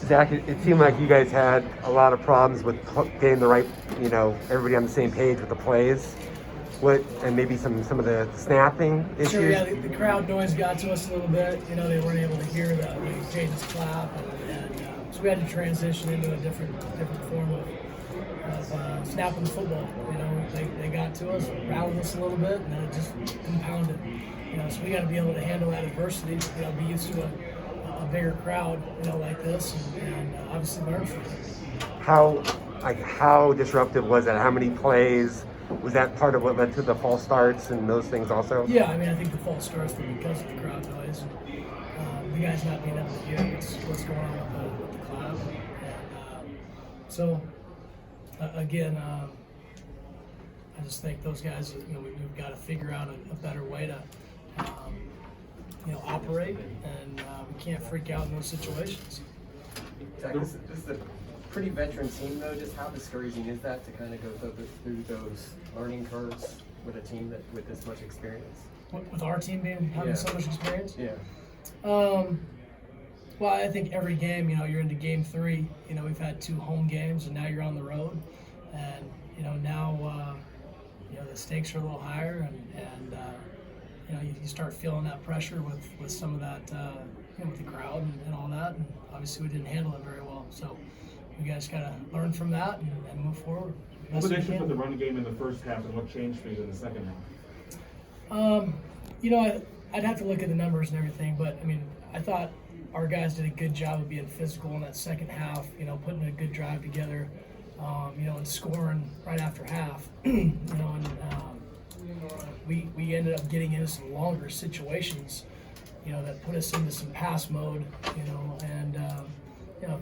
Zach, it seemed like you guys had a lot of problems with getting the right, everybody on the same page with the plays. And maybe some of the snapping issues? Sure, yeah, the crowd noise got to us a little bit. They weren't able to hear the Jaden's clap, and so we had to transition into a different form of snapping the football. They got to us, rattled us a little bit, and then it just compounded. So we got to be able to handle that adversity. Be used to a bigger crowd, like this, and obviously learn from it. How disruptive was that? How many plays? Was that part of what led to the false starts and those things also? Yeah, I think the false starts were because of the crowd noise. The guys not being able to hear what's going on with the clap. So, again, I just think those guys, we've got to figure out a better way to, operate, and we can't freak out in those situations. Zach, this is a pretty veteran team, though. Just how discouraging is that to kind of go through those learning curves with a team with this much experience? With our team having so much experience? Yeah. Well, I think every game, you're into game 3. We've had 2 home games, and now you're on the road, and now the stakes are a little higher, and you start feeling that pressure with some of that, with the crowd and all that, and obviously we didn't handle it very well. So we guys got to learn from that and move forward. What was the issue with the run game in the first half, and what changed for you in the second half? I'd have to look at the numbers and everything, but I thought our guys did a good job of being physical in that second half. Putting a good drive together, and scoring right after half. We ended up getting into some longer situations, that put us into some pass mode, and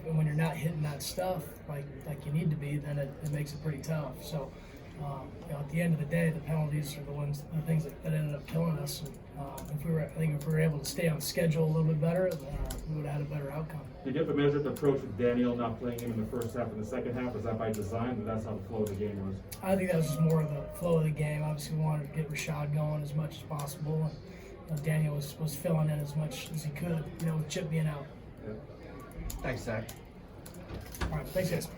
when you're not hitting that stuff like you need to be, then it makes it pretty tough. So, at the end of the day, the penalties are the things that ended up killing us. And, if we were able to stay on schedule a little bit better, we would have had a better outcome. Did you have a measured approach with Daniel not playing him in the first half and the second half? Was that by design, or that's how the flow of the game was? I think that was just more of the flow of the game. Obviously, we wanted to get Rashad going as much as possible, and Daniel was filling in as much as he could, with Chip being out. Thanks, Zach. All right, thanks, guys.